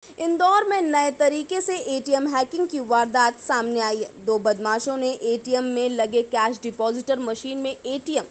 इंदौर में नए तरीके से एटीएम हैकिंग की वारदात सामने आई है। दो बदमाशों ने एटीएम में लगे कैश डिपॉजिटर मशीन में एटीएम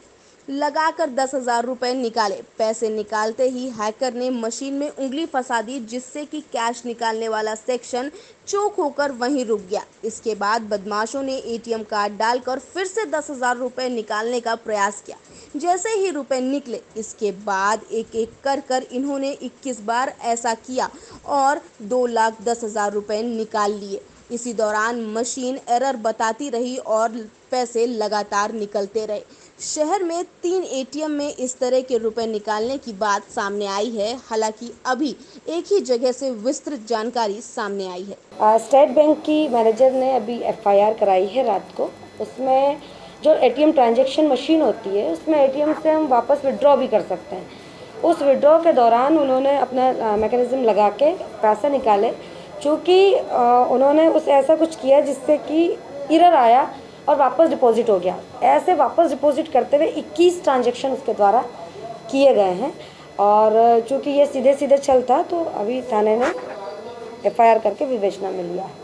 लगाकर 10,000 रुपए निकाले। पैसे निकालते ही हैकर ने मशीन में उंगली फंसा दी, जिससे कि कैश निकालने वाला सेक्शन चोक होकर वहीं रुक गया। इसके बाद बदमाशों ने एटीएम कार्ड डालकर फिर से 10,000 रुपए निकालने का प्रयास किया। जैसे ही रुपए निकले, इसके बाद एक एक कर इन्होंने 21 बार ऐसा किया और 2,10,000 रुपए निकाल लिए। इसी दौरान मशीन एरर बताती रही और पैसे लगातार निकलते रहे। शहर में 3 एटीएम में इस तरह के रुपए निकालने की बात सामने आई है। हालांकि अभी एक ही जगह से विस्तृत जानकारी सामने आई है। स्टेट बैंक की मैनेजर ने अभी एफआईआर कराई है रात को। उसमें जो एटीएम ट्रांजैक्शन मशीन होती है, उसमें एटीएम से हम वापस विड्रॉ भी कर सकते हैं। उस विड्रॉ के दौरान उन्होंने अपना मैकेनिज्म लगा के पैसे निकाले। चूँकि उन्होंने उस ऐसा कुछ किया जिससे कि एरर आया और वापस डिपॉजिट हो गया। ऐसे वापस डिपॉजिट करते हुए 21 ट्रांजैक्शन उसके द्वारा किए गए हैं। और चूँकि ये सीधे सीधे चलता, तो अभी थाने ने एफआईआर करके विवेचना में लिया है।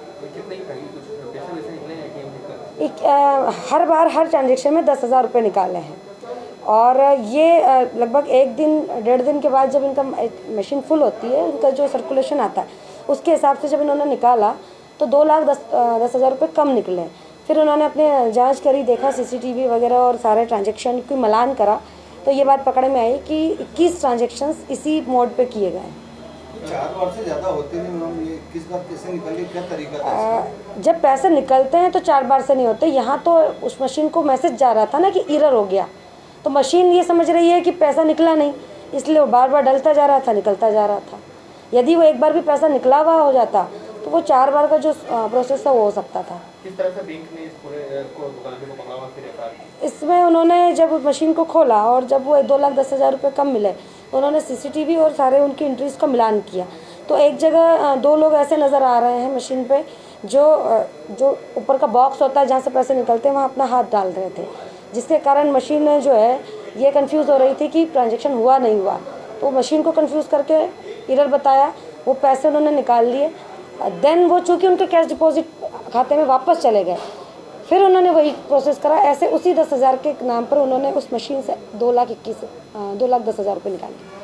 हर बार हर ट्रांजेक्शन में 10,000 रुपये निकाले हैं। और ये लगभग 1-1.5 दिन के बाद जब इनका मशीन फुल होती है, उनका जो सर्कुलेशन आता है, उसके हिसाब से जब इन्होंने निकाला तो 2,10,000 रुपये कम निकले। फिर उन्होंने अपने जांच करी, देखा सीसीटीवी वगैरह और सारे ट्रांजेक्शन की मिलान करा, तो ये बात पकड़ में आई कि 21 ट्रांजेक्शन्स इसी मोड पे किए गए। 4 बार से ज़्यादा होते नहीं मैम, ये किस बार कैसे निकल गए, क्या तरीका था? जब पैसे निकलते हैं तो 4 बार से नहीं होते। यहाँ तो उस मशीन को मैसेज जा रहा था ना कि एरर हो गया, तो मशीन ये समझ रही है कि पैसा निकला नहीं, इसलिए वो बार बार डलता जा रहा था, निकलता जा रहा था। यदि वो एक बार भी पैसा निकला हुआ हो जाता तो वो 4 बार का जो प्रोसेस था वो हो सकता था। किस तरह से बैंक ने इस पूरे को दुकानदार को पकड़ा फिर एफआईआर? इसमें उन्होंने जब मशीन को खोला और जब वो 2,10,000 रुपये कम मिले, तो उन्होंने सीसीटीवी और सारे उनकी एंट्रीज का मिलान किया। तो एक जगह 2 लोग ऐसे नज़र आ रहे हैं मशीन पे, जो ऊपर का बॉक्स होता है जहाँ से पैसे निकलते हैं, वहाँ अपना हाथ डाल रहे थे, जिसके कारण मशीन जो है ये कंफ्यूज हो रही थी कि ट्रांजैक्शन हुआ नहीं हुआ। तो मशीन को कंफ्यूज करके एरर बताया, वो पैसे उन्होंने निकाल लिए। देन वो चूँकि उनके कैश डिपॉजिट खाते में वापस चले गए, फिर उन्होंने वही प्रोसेस करा। ऐसे उसी 10,000 के नाम पर उन्होंने उस मशीन से 2,10,000 रुपये निकाले।